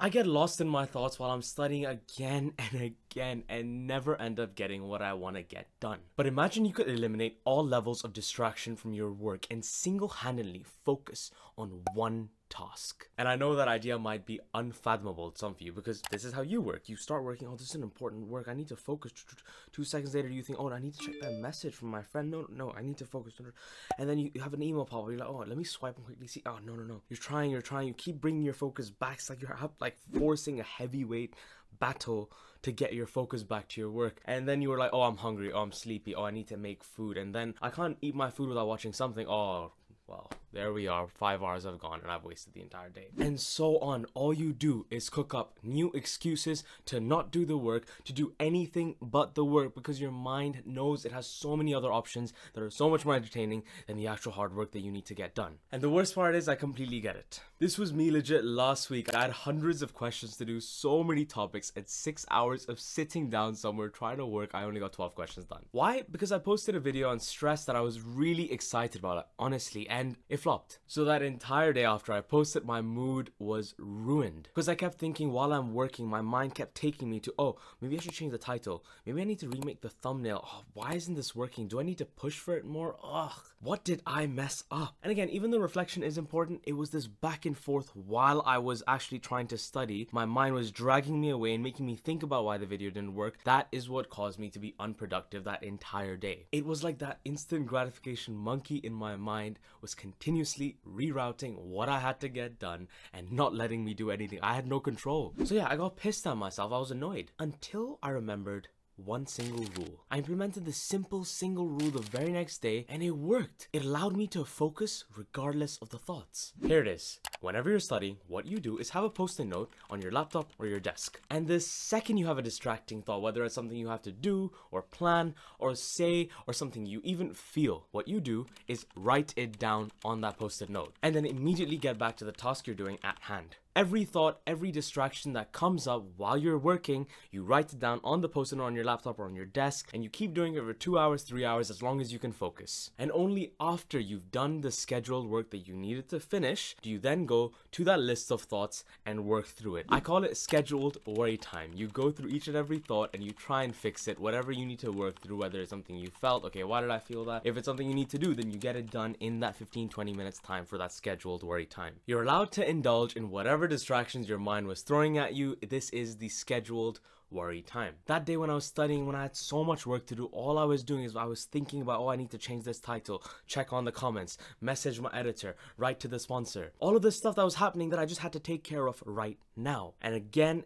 I get lost in my thoughts while I'm studying again and again and never end up getting what I want to get done. But imagine you could eliminate all levels of distraction from your work and single-handedly focus on one task. And I know that idea might be unfathomable to some of you because this is how you work. You start working, oh, this is an important work, I need to focus. 2 seconds later you think, oh, I need to check that message from my friend. No, I need to focus. And then you have an email pop up, you're like, oh, let me swipe and quickly see. Oh, no. You're trying, you keep bringing your focus back. It's like you're forcing a heavyweight battle to get your focus back to your work. And then you were like, oh, I'm hungry, oh, I'm sleepy, oh, I need to make food, and then I can't eat my food without watching something. Oh, well, there we are, 5 hours have gone and I've wasted the entire day. And so on. All you do is cook up new excuses to not do the work, to do anything but the work, because your mind knows it has so many other options that are so much more entertaining than the actual hard work that you need to get done. And the worst part is I completely get it. This was me legit last week. I had hundreds of questions to do, so many topics, and 6 hours of sitting down somewhere trying to work. I only got 12 questions done. Why? Because I posted a video on stress that I was really excited about it, honestly, and it flopped. So that entire day after I posted, my mood was ruined because I kept thinking while I'm working, my mind kept taking me to, oh, maybe I should change the title, maybe I need to remake the thumbnail, oh, why isn't this working, do I need to push for it more, ugh, what did I mess up? And again, even though reflection is important, it was this back and forth while I was actually trying to study. My mind was dragging me away and making me think about why the video didn't work. That is what caused me to be unproductive that entire day. It was like that instant gratification monkey in my mind was continuously rerouting what I had to get done and not letting me do anything. I had no control. So yeah, I got pissed at myself. I was annoyed until I remembered one single rule. I implemented the simple single rule the very next day and it worked. It allowed me to focus regardless of the thoughts. Here it is. Whenever you're studying, what you do is have a post-it note on your laptop or your desk. And the second you have a distracting thought, whether it's something you have to do or plan or say or something you even feel, what you do is write it down on that post-it note and then immediately get back to the task you're doing at hand. Every thought, every distraction that comes up while you're working, you write it down on the post-it note on your laptop or on your desk, and you keep doing it for 2 hours, 3 hours, as long as you can focus. And only after you've done the scheduled work that you needed to finish, do you then go to that list of thoughts and work through it. I call it scheduled worry time. You go through each and every thought and you try and fix it, whatever you need to work through, whether it's something you felt, okay, why did I feel that? If it's something you need to do, then you get it done in that 15-20 minutes time for that scheduled worry time. You're allowed to indulge in whatever distractions your mind was throwing at you. This is the scheduled worry time. That day when I was studying, when I had so much work to do, all I was doing is I was thinking about, oh, I need to change this title, check on the comments, message my editor, write to the sponsor. All of this stuff that was happening that I just had to take care of right now. And again,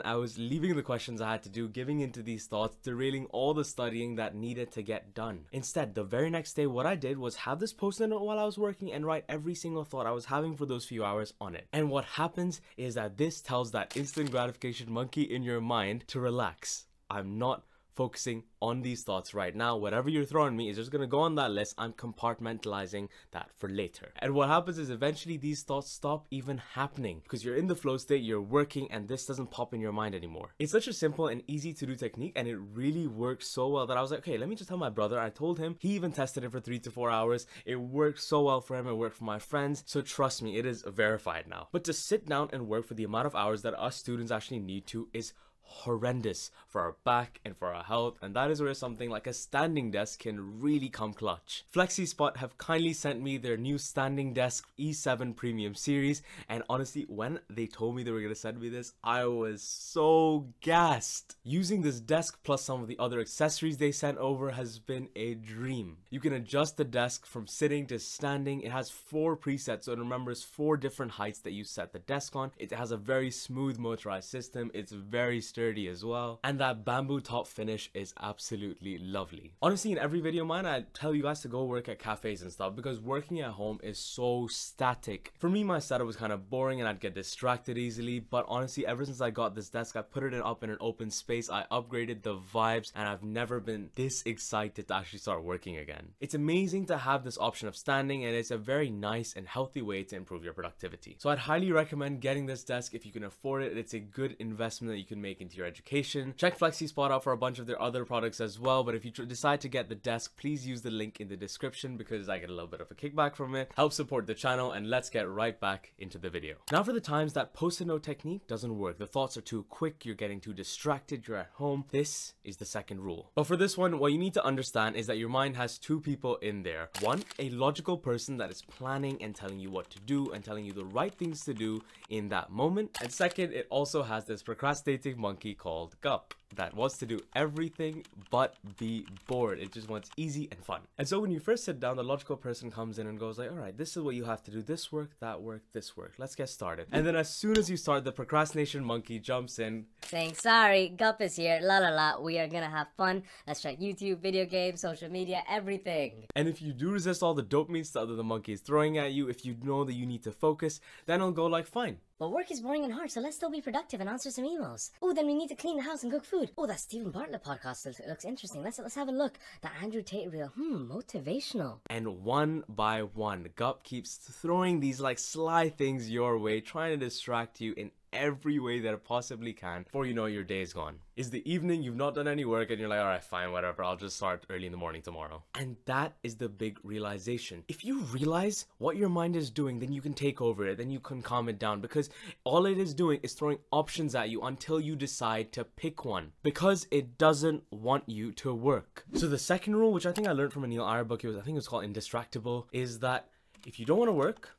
I was leaving the questions I had to do, giving into these thoughts, derailing all the studying that needed to get done. Instead, the very next day, what I did was have this post-it note while I was working and write every single thought I was having for those few hours on it. And what happens is that this tells that instant gratification monkey in your mind to relax. I'm not focusing on these thoughts right now. Whatever you're throwing me is just gonna go on that list. I'm compartmentalizing that for later. And what happens is eventually these thoughts stop even happening because you're in the flow state, you're working, and this doesn't pop in your mind anymore. It's such a simple and easy to do technique, and it really works so well that I was like, okay, let me just tell my brother. I told him, he even tested it for 3 to 4 hours. It worked so well for him, it worked for my friends, so trust me, it is verified now. But to sit down and work for the amount of hours that us students actually need to is horrendous for our back and for our health, and that is where something like a standing desk can really come clutch. FlexiSpot have kindly sent me their new standing desk E7 Premium series, and honestly, when they told me they were gonna send me this, I was so gassed. Using this desk plus some of the other accessories they sent over has been a dream. You can adjust the desk from sitting to standing. It has 4 presets, so it remembers 4 different heights that you set the desk on. It has a very smooth motorized system. It's very sturdy as well, and that bamboo top finish is absolutely lovely. Honestly, in every video of mine, I tell you guys to go work at cafes and stuff because working at home is so static. For me, my setup was kind of boring and I'd get distracted easily, but honestly, ever since I got this desk, I put it up in an open space, I upgraded the vibes, and I've never been this excited to actually start working again. It's amazing to have this option of standing, and it's a very nice and healthy way to improve your productivity. So I'd highly recommend getting this desk if you can afford it. It's a good investment that you can make into your education. Check FlexiSpot out for a bunch of their other products as well, but if you decide to get the desk, please use the link in the description because I get a little bit of a kickback from it. Help support the channel, and let's get right back into the video. Now for the times that post-it note technique doesn't work, the thoughts are too quick, you're getting too distracted, you're at home, this is the second rule. But for this one, what you need to understand is that your mind has two people in there. One, a logical person that is planning and telling you what to do and telling you the right things to do in that moment. And second, it also has this procrastinating monkey called Gup that wants to do everything but be bored. It just wants easy and fun. And so when you first sit down, the logical person comes in and goes like, all right, this is what you have to do. This work, that work, this work. Let's get started. And then as soon as you start, the procrastination monkey jumps in saying, sorry, Gup is here, la la la, we are gonna have fun. Let's check YouTube, video games, social media, everything. And if you do resist all the dopamine stuff that the monkey is throwing at you, if you know that you need to focus, then it'll go like, fine. But work is boring and hard, so let's still be productive and answer some emails. Oh, then we need to clean the house and cook food. Oh, that Stephen Bartlett podcast looks interesting. Let's have a look. That Andrew Tate reel, motivational. And one by one, Gup keeps throwing these like sly things your way, trying to distract you in every way that it possibly can before you know your day is gone. It's the evening, you've not done any work, and you're like, all right, fine, whatever, I'll just start early in the morning tomorrow. And that is the big realization. If you realize what your mind is doing, then you can take over it, then you can calm it down, because all it is doing is throwing options at you until you decide to pick one, because it doesn't want you to work. So the second rule, which I think I learned from a Neil Iyer book, I think it was called Indistractable, is that if you don't want to work,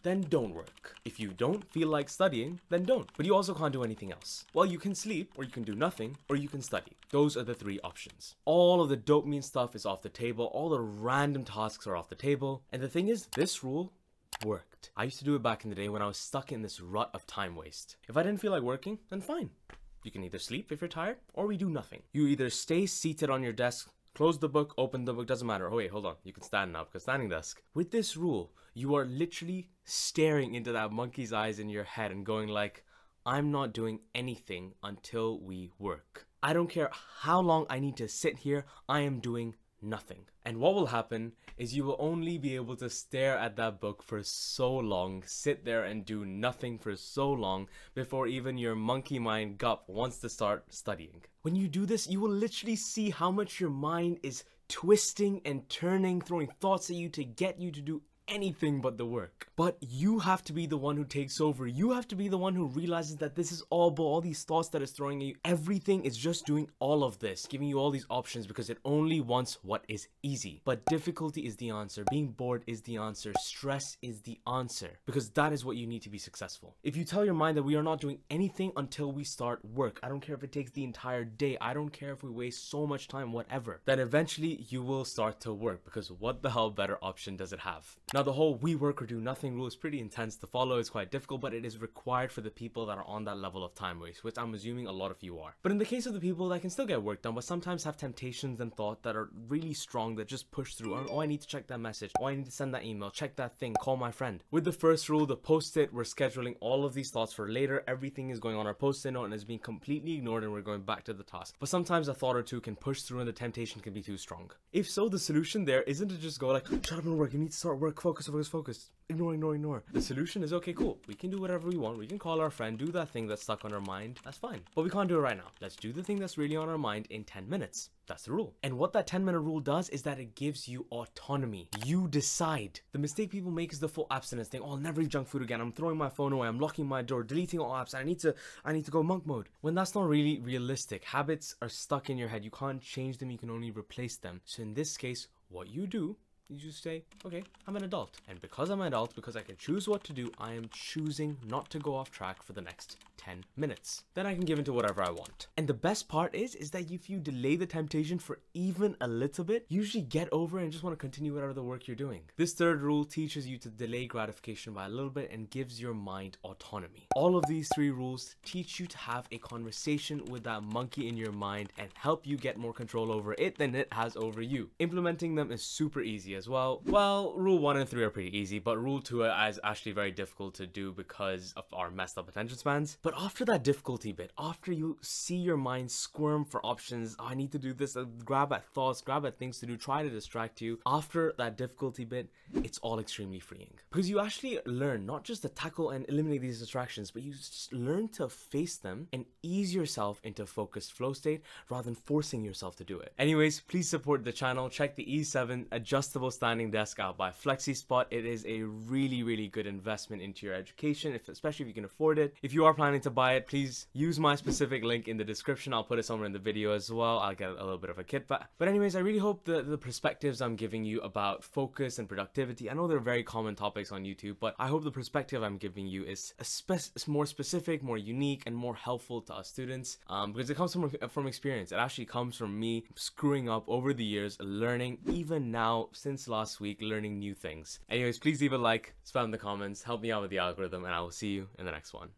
then don't work. If you don't feel like studying, then don't. But you also can't do anything else. Well, you can sleep, or you can do nothing, or you can study. Those are the three options. All of the dopamine stuff is off the table, all the random tasks are off the table. And the thing is, this rule worked. I used to do it back in the day when I was stuck in this rut of time waste. If I didn't feel like working, then fine. You can either sleep if you're tired, or we do nothing. You either stay seated on your desk, close the book, open the book, doesn't matter. Oh wait, hold on. You can stand now because standing desk. With this rule, you are literally staring into that monkey's eyes in your head and going like, I'm not doing anything until we work. I don't care how long I need to sit here, I am doing nothing. And what will happen is you will only be able to stare at that book for so long, sit there and do nothing for so long before even your monkey mind Gup wants to start studying. When you do this, you will literally see how much your mind is twisting and turning, throwing thoughts at you to get you to do anything but the work. But you have to be the one who takes over. You have to be the one who realizes that this is all bull, all these thoughts that is throwing at you. Everything is just doing all of this, giving you all these options because it only wants what is easy. But difficulty is the answer. Being bored is the answer. Stress is the answer, because that is what you need to be successful. If you tell your mind that we are not doing anything until we start work, I don't care if it takes the entire day, I don't care if we waste so much time, whatever, then eventually you will start to work, because what the hell better option does it have? Now the whole we work or do nothing rule is pretty intense to follow, it's quite difficult, but it is required for the people that are on that level of time waste, which I'm assuming a lot of you are. But in the case of the people that can still get work done, but sometimes have temptations and thought that are really strong that just push through, oh I need to check that message, oh I need to send that email, check that thing, call my friend. With the first rule, the post-it, we're scheduling all of these thoughts for later, everything is going on our post-it note and is being completely ignored and we're going back to the task. But sometimes a thought or two can push through and the temptation can be too strong. If so, the solution there isn't to just go like, shut up and work, you need to start work, focus, focus, focus. Ignore. The solution is, okay, cool, we can do whatever we want, we can call our friend, do that thing that's stuck on our mind, that's fine. But we can't do it right now. Let's do the thing that's really on our mind in 10 minutes. That's the rule. And what that 10-minute rule does is that it gives you autonomy. You decide. The mistake people make is the full abstinence thing. Oh, I'll never eat junk food again. I'm throwing my phone away. I'm locking my door, deleting all apps. I need to go monk mode. When that's not really realistic. Habits are stuck in your head. You can't change them. You can only replace them. So in this case, what you do, you just say, okay, I'm an adult. And because I'm an adult, because I can choose what to do, I am choosing not to go off track for the next 10 minutes. Then I can give into whatever I want. And the best part is that if you delay the temptation for even a little bit, you usually get over and just want to continue whatever the work you're doing. This third rule teaches you to delay gratification by a little bit and gives your mind autonomy. All of these three rules teach you to have a conversation with that monkey in your mind and help you get more control over it than it has over you. Implementing them is super easy as well. Well, rule 1 and 3 are pretty easy, but rule 2 is actually very difficult to do because of our messed up attention spans. But But after that difficulty bit, after you see your mind squirm for options, oh, I need to do this, grab at thoughts, grab at things to do, try to distract you, after that difficulty bit, it's all extremely freeing. Because you actually learn not just to tackle and eliminate these distractions, but you just learn to face them and ease yourself into a focused flow state rather than forcing yourself to do it. Anyways, please support the channel. Check the E7 adjustable standing desk out by FlexiSpot. It is a really good investment into your education, especially if you can afford it. If you are planning to buy it, please use my specific link in the description. I'll put it somewhere in the video as well. I'll get a little bit of a kickback. But anyways, I really hope the perspectives I'm giving you about focus and productivity, I know they're very common topics on YouTube, but I hope the perspective I'm giving you is more specific, more unique, and more helpful to us students, because it comes from experience. It actually comes from me screwing up over the years, learning, even now since last week, learning new things. Anyways, please leave a like, spam the comments, help me out with the algorithm, and I will see you in the next one.